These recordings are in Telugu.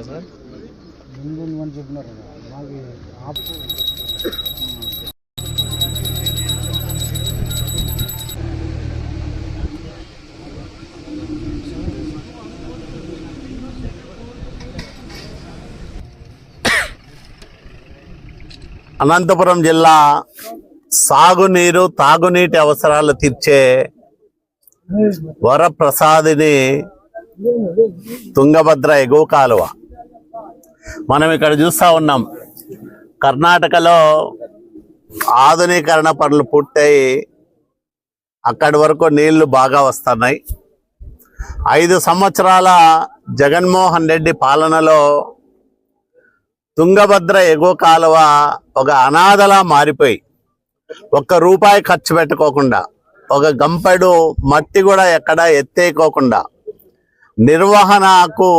సార్ అని చెప్పినారు మాకు ఆపు అనంతపురం జిల్లా సాగునీరు తాగునీటి అవసరాలు తీర్చే వరప్రసాదిని తుంగభద్ర ఎగువ కాలువ మనం ఇక్కడ చూస్తూ ఉన్నాం. కర్ణాటకలో ఆధునీకరణ పనులు పూర్తయి అక్కడి వరకు నీళ్లు బాగా వస్తున్నాయి. 5 సంవత్సరాల జగన్మోహన్ రెడ్డి పాలనలో తుంగభద్ర ఎగువ కాలువ ఒక అనాథలా మారిపోయి ₹1 ఖర్చు పెట్టుకోకుండా, ఒక గంపెడు మట్టి కూడా ఎక్కడ ఎత్తేయకోకుండా, నిర్వహణకు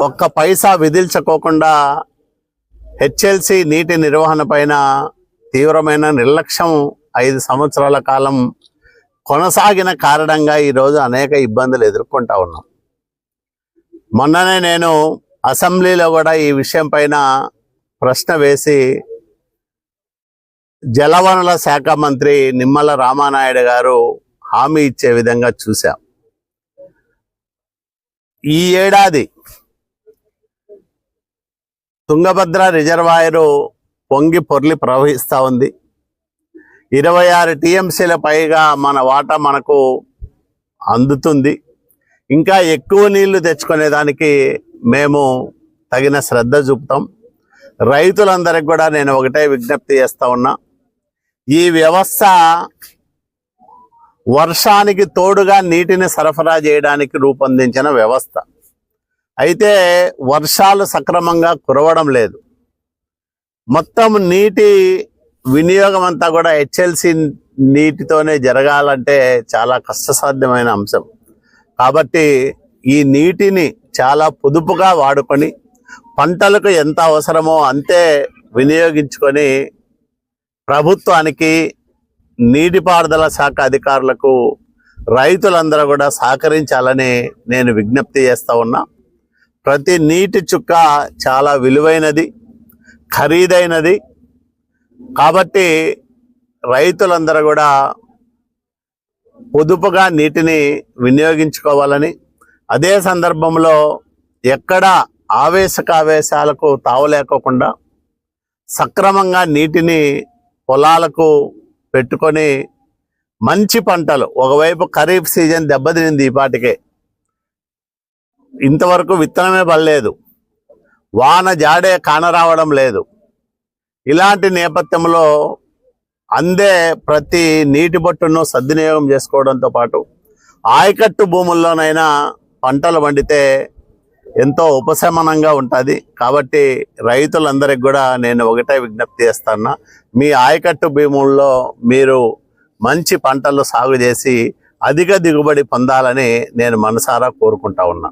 ఒక్క పైసా విధించుకోకుండా హెచ్ఎల్సి నీటి నిర్వహణ పైన తీవ్రమైన నిర్లక్ష్యం 5 సంవత్సరాల కాలం కొనసాగిన కారణంగా ఈరోజు అనేక ఇబ్బందులు ఎదుర్కొంటా ఉన్నాం. మొన్ననే నేను అసెంబ్లీలో కూడా ఈ విషయం పైన ప్రశ్న వేసి జలవనరుల శాఖ మంత్రి నిమ్మల రామానాయుడు గారు హామీ ఇచ్చే విధంగా చూశాం. ఈ ఏడాది తుంగభద్ర రిజర్వాయరు పొంగి పొర్లి ప్రవహిస్తూ ఉంది. 26 టీఎంసీల పైగా మన వాటా మనకు అందుతుంది. ఇంకా ఎక్కువ నీళ్లు తెచ్చుకునేదానికి మేము తగిన శ్రద్ధ చూపుతాం. రైతులందరికి కూడా నేను ఒకటే విజ్ఞప్తి చేస్తూ ఉన్నా, ఈ వ్యవస్థ వర్షానికి తోడుగా నీటిని సరఫరా చేయడానికి రూపొందించిన వ్యవస్థ. అయితే వర్షాలు సక్రమంగా కురవడం లేదు. మొత్తం నీటి వినియోగం అంతా కూడా హెచ్ఎల్సి నీటితోనే జరగాలంటే చాలా కష్టసాధ్యమైన అంశం. కాబట్టి ఈ నీటిని చాలా పొదుపుగా వాడుకొని పంటలకు ఎంత అవసరమో అంతే వినియోగించుకొని ప్రభుత్వానికి, నీటిపారుదల శాఖ అధికారులకు, రైతులందరూ కూడా సహకరించాలని నేను విజ్ఞప్తి చేస్తూ ఉన్నా. ప్రతి నీటి చుక్క చాలా విలువైనది, ఖరీదైనది. కాబట్టి రైతులందరూ కూడా పొదుపుగా నీటిని వినియోగించుకోవాలని, అదే సందర్భంలో ఎక్కడ ఆవేశకావేశాలకు తావలేకోకుండా సక్రమంగా నీటిని పొలాలకు పెట్టుకొని మంచి పంటలు, ఒకవైపు ఖరీఫ్ సీజన్ దెబ్బతినింది, ఈపాటికే ఇంతవరకు విత్తనమే పడలేదు, వాన జాడే కానరావడం లేదు. ఇలాంటి నేపథ్యంలో అందే ప్రతి నీటి బొట్టును సద్వినియోగం చేసుకోవడంతో పాటు ఆయకట్టు భూముల్లోనైనా పంటలు పండితే ఎంతో ఉపశమనంగా ఉంటుంది. కాబట్టి రైతులందరికీ కూడా నేను ఒకటే విజ్ఞప్తి చేస్తున్నా, మీ ఆయకట్టు భూముల్లో మీరు మంచి పంటలు సాగు చేసి అధిక దిగుబడి పొందాలని నేను మనసారా కోరుకుంటా ఉన్నా.